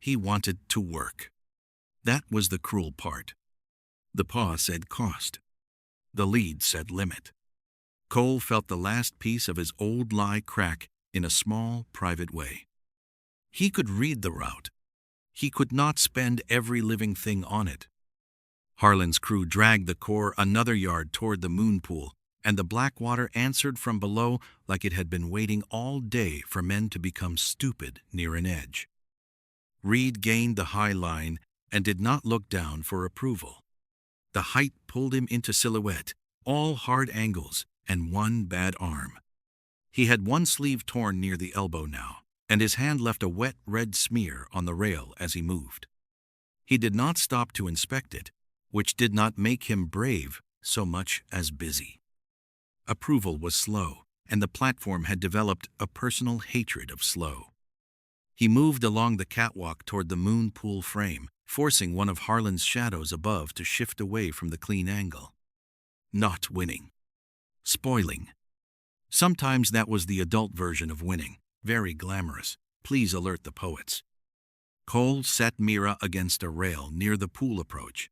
He wanted to work. That was the cruel part. The paw said cost. The lead said limit. Cole felt the last piece of his old lie crack in a small, private way. He could read the route. He could not spend every living thing on it. Harlan's crew dragged the core another yard toward the moon pool, and the black water answered from below like it had been waiting all day for men to become stupid near an edge. Reed gained the high line and did not look down for approval. The height pulled him into silhouette, all hard angles and one bad arm. He had one sleeve torn near the elbow now, and his hand left a wet red smear on the rail as he moved. He did not stop to inspect it, which did not make him brave so much as busy. Approval was slow, and the platform had developed a personal hatred of slow. He moved along the catwalk toward the moon pool frame, forcing one of Harlan's shadows above to shift away from the clean angle. Not winning. Spoiling. Sometimes that was the adult version of winning, very glamorous. Please alert the poets. Cole set Mira against a rail near the pool approach.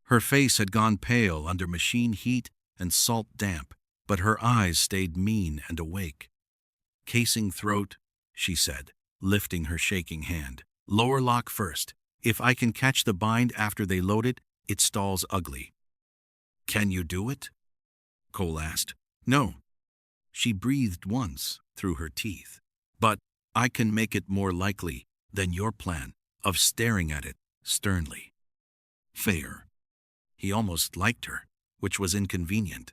Her face had gone pale under machine heat and salt damp, but her eyes stayed mean and awake. "Casing throat," she said, lifting her shaking hand. "Lower lock first. If I can catch the bind after they load it, it stalls ugly." "Can you do it?" Cole asked. "No." She breathed once through her teeth. "But I can make it more likely than your plan of staring at it sternly." Fair. He almost liked her, which was inconvenient.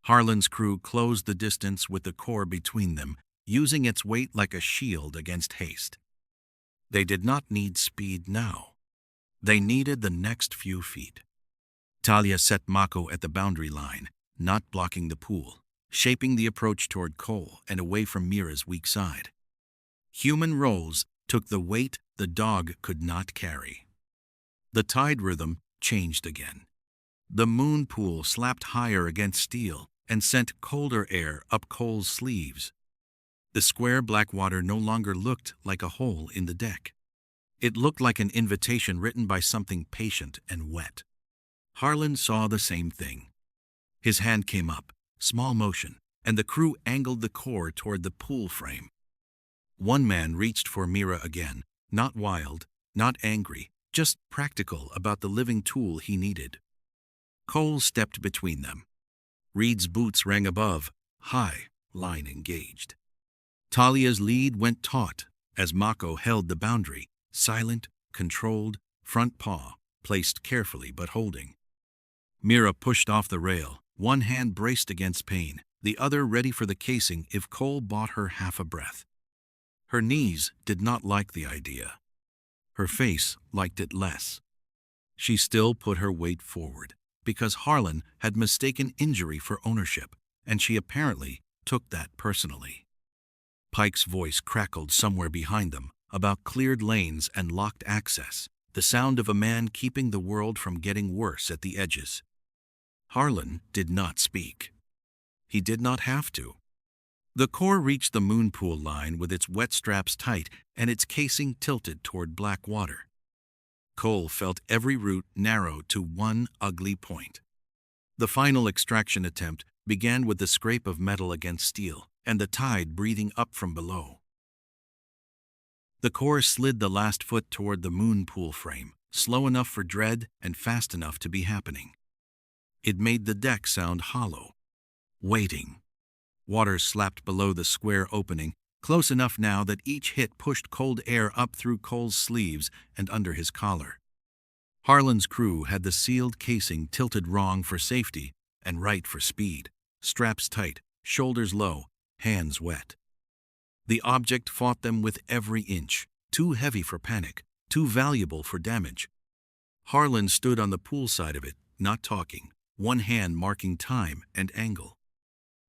Harlan's crew closed the distance with the core between them, using its weight like a shield against haste. They did not need speed now. They needed the next few feet. Talia set Mako at the boundary line, not blocking the pool, shaping the approach toward Cole and away from Mira's weak side. Human roles took the weight the dog could not carry. The tide rhythm changed again. The moon pool slapped higher against steel and sent colder air up Cole's sleeves. The square black water no longer looked like a hole in the deck. It looked like an invitation written by something patient and wet. Harlan saw the same thing. His hand came up, small motion, and the crew angled the core toward the pool frame. One man reached for Mira again, not wild, not angry, just practical about the living tool he needed. Cole stepped between them. Reed's boots rang above, high, line engaged. Talia's lead went taut as Mako held the boundary, silent, controlled, front paw, placed carefully but holding. Mira pushed off the rail, one hand braced against pain, the other ready for the casing if Cole bought her half a breath. Her knees did not like the idea. Her face liked it less. She still put her weight forward, because Harlan had mistaken injury for ownership, and she apparently took that personally. Pike's voice crackled somewhere behind them about cleared lanes and locked access, the sound of a man keeping the world from getting worse at the edges. Harlan did not speak. He did not have to. The core reached the moon pool line with its wet straps tight and its casing tilted toward black water. Cole felt every root narrow to one ugly point. The final extraction attempt began with the scrape of metal against steel and the tide breathing up from below. The core slid the last foot toward the moon pool frame, slow enough for dread and fast enough to be happening. It made the deck sound hollow. Waiting. Water slapped below the square opening, close enough now that each hit pushed cold air up through Cole's sleeves and under his collar. Harlan's crew had the sealed casing tilted wrong for safety and right for speed, straps tight, shoulders low, hands wet. The object fought them with every inch, too heavy for panic, too valuable for damage. Harlan stood on the pool side of it, not talking, one hand marking time and angle.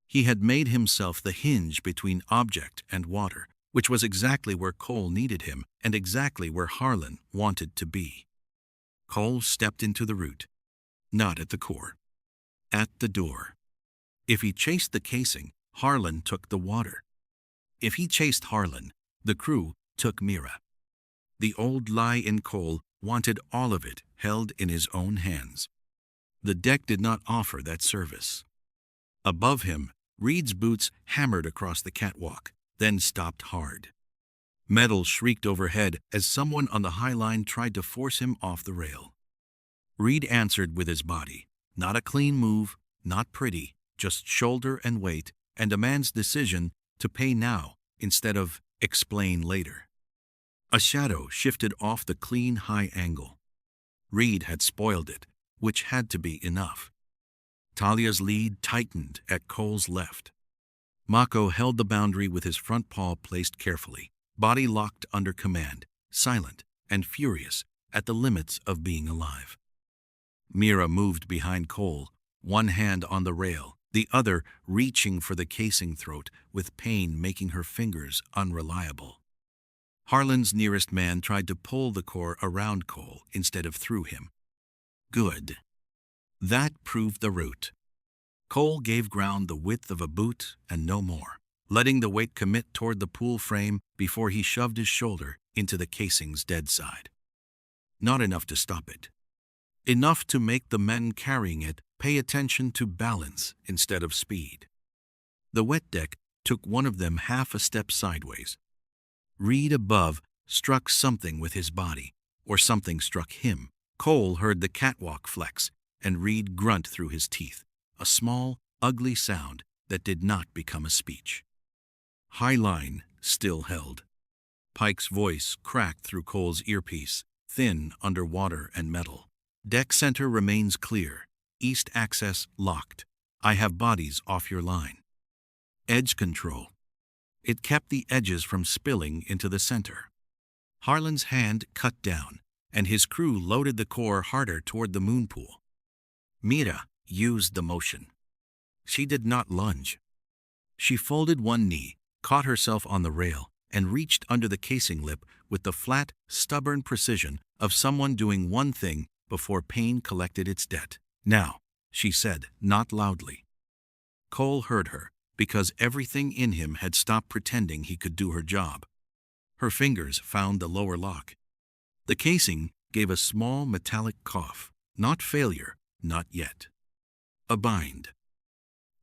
He had made himself the hinge between object and water, which was exactly where Cole needed him and exactly where Harlan wanted to be. Cole stepped into the root, not at the core, at the door. If he chased the casing, Harlan took the water. If he chased Harlan, the crew took Mira. The old lie in Cole wanted all of it held in his own hands. The deck did not offer that service. Above him, Reed's boots hammered across the catwalk, then stopped hard. Metal shrieked overhead as someone on the high line tried to force him off the rail. Reed answered with his body. Not a clean move, not pretty, just shoulder and weight, and a man's decision to pay now instead of explain later. A shadow shifted off the clean high angle. Reed had spoiled it, which had to be enough. Talia's lead tightened at Cole's left. Mako held the boundary with his front paw placed carefully, body locked under command, silent and furious at the limits of being alive. Mira moved behind Cole, one hand on the rail, the other reaching for the casing throat with pain making her fingers unreliable. Harlan's nearest man tried to pull the core around Cole instead of through him. Good. That proved the route. Cole gave ground the width of a boot and no more, letting the weight commit toward the pool frame before he shoved his shoulder into the casing's dead side. Not enough to stop it. Enough to make the men carrying it pay attention to balance instead of speed. The wet deck took one of them half a step sideways. Reed above struck something with his body, or something struck him. Cole heard the catwalk flex, and Reed grunt through his teeth, a small, ugly sound that did not become a speech. High line still held. Pike's voice cracked through Cole's earpiece, thin under water and metal. Deck center remains clear. East access locked. I have bodies off your line. Edge control. It kept the edges from spilling into the center. Harlan's hand cut down, and his crew loaded the core harder toward the moon pool. Mira used the motion. She did not lunge. She folded one knee, caught herself on the rail, and reached under the casing lip with the flat, stubborn precision of someone doing one thing before pain collected its debt. Now, she said, not loudly. Cole heard her, because everything in him had stopped pretending he could do her job. Her fingers found the lower lock. The casing gave a small metallic cough. Not failure, not yet. A bind.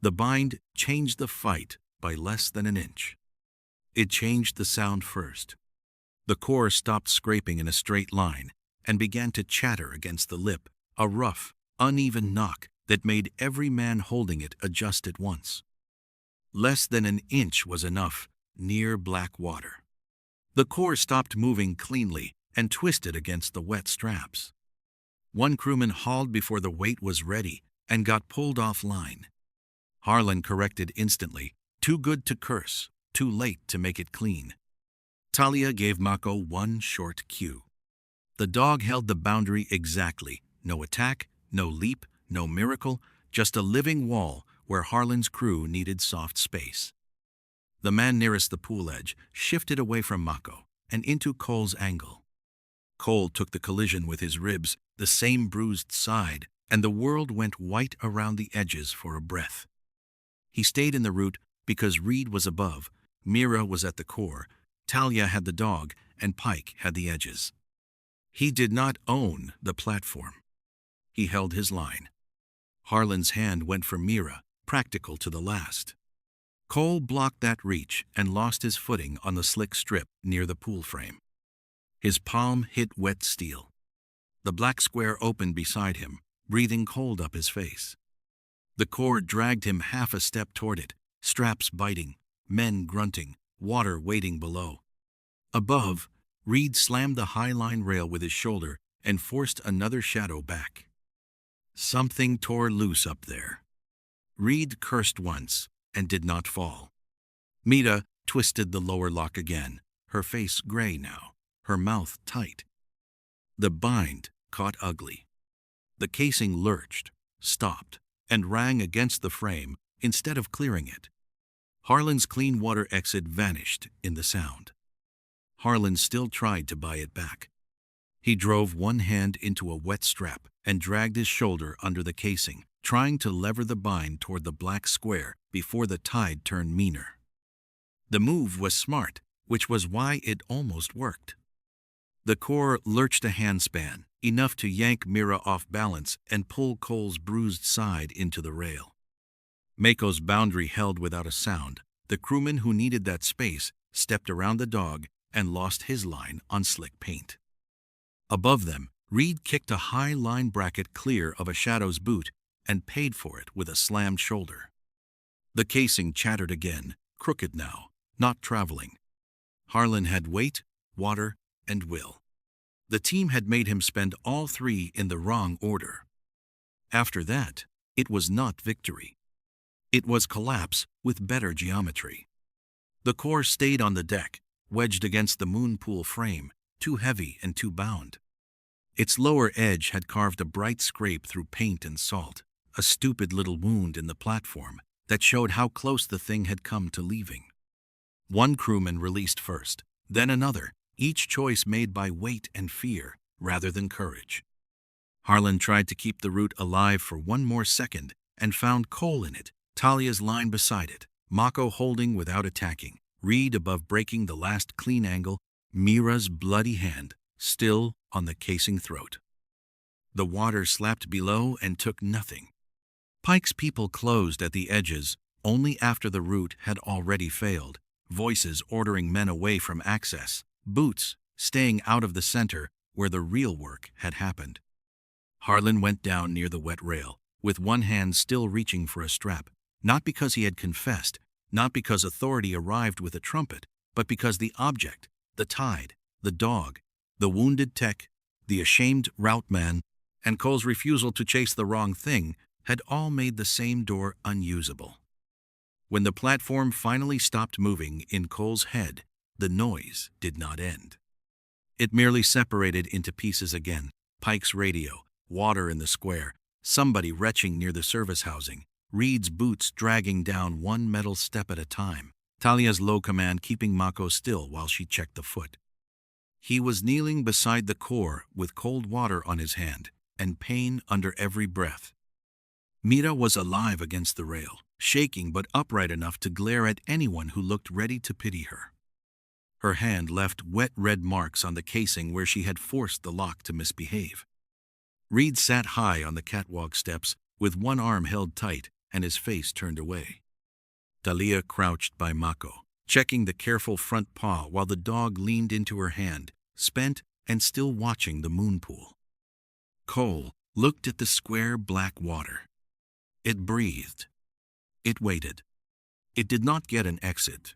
The bind changed the fight by less than an inch. It changed the sound first. The core stopped scraping in a straight line and began to chatter against the lip, a rough, uneven knock that made every man holding it adjust at once. Less than an inch was enough, near black water. The core stopped moving cleanly and twisted against the wet straps. One crewman hauled before the weight was ready and got pulled offline. Harlan corrected instantly, too good to curse, too late to make it clean. Talia gave Mako one short cue. The dog held the boundary exactly. No attack, no leap, no miracle, just a living wall where Harlan's crew needed soft space. The man nearest the pool edge shifted away from Mako and into Cole's angle. Cole took the collision with his ribs, the same bruised side, and the world went white around the edges for a breath. He stayed in the route because Reed was above, Mira was at the core, Talia had the dog, and Pike had the edges. He did not own the platform. He held his line. Harlan's hand went for Mira, practical to the last. Cole blocked that reach and lost his footing on the slick strip near the pool frame. His palm hit wet steel. The black square opened beside him, breathing cold up his face. The cord dragged him half a step toward it, straps biting, men grunting, water waiting below. Above, Reed slammed the high line rail with his shoulder and forced another shadow back. Something tore loose up there. Reed cursed once and did not fall. Mira twisted the lower lock again, her face gray now. her mouth tight. The bind caught ugly. The casing lurched, stopped, and rang against the frame instead of clearing it. Harlan's clean water exit vanished in the sound. Harlan still tried to buy it back. He drove one hand into a wet strap and dragged his shoulder under the casing, trying to lever the bind toward the black square before the tide turned meaner. The move was smart, which was why it almost worked. The core lurched a handspan, enough to yank Mira off balance and pull Cole's bruised side into the rail. Mako's boundary held without a sound. The crewman who needed that space stepped around the dog and lost his line on slick paint. Above them, Reed kicked a high line bracket clear of a Shadow's boot and paid for it with a slammed shoulder. The casing chattered again, crooked now, not traveling. Harlan had weight, water, and will. The team had made him spend all three in the wrong order. After that, it was not victory. It was collapse with better geometry. The core stayed on the deck, wedged against the moon pool frame, too heavy and too bound. Its lower edge had carved a bright scrape through paint and salt, a stupid little wound in the platform that showed how close the thing had come to leaving. One crewman released first, then another, each choice made by weight and fear rather than courage. Harlan tried to keep the route alive for one more second and found Cole in it, Talia's line beside it, Mako holding without attacking, Reed above breaking the last clean angle, Mira's bloody hand still on the casing throat. The water slapped below and took nothing. Pike's people closed at the edges only after the route had already failed, voices ordering men away from access, boots staying out of the center where the real work had happened. Harlan went down near the wet rail, with one hand still reaching for a strap, not because he had confessed, not because authority arrived with a trumpet, but because the object, the tide, the dog, the wounded tech, the ashamed route man, and Cole's refusal to chase the wrong thing had all made the same door unusable. When the platform finally stopped moving in Cole's head, the noise did not end. It merely separated into pieces again, Pike's radio, water in the square, somebody retching near the service housing, Reed's boots dragging down one metal step at a time, Talia's low command keeping Mako still while she checked the foot. He was kneeling beside the core with cold water on his hand and pain under every breath. Mira was alive against the rail, shaking but upright enough to glare at anyone who looked ready to pity her. Her hand left wet red marks on the casing where she had forced the lock to misbehave. Reed sat high on the catwalk steps with one arm held tight and his face turned away. Talia crouched by Mako, checking the careful front paw while the dog leaned into her hand, spent and still watching the moon pool. Cole looked at the square black water. It breathed. It waited. It did not get an exit,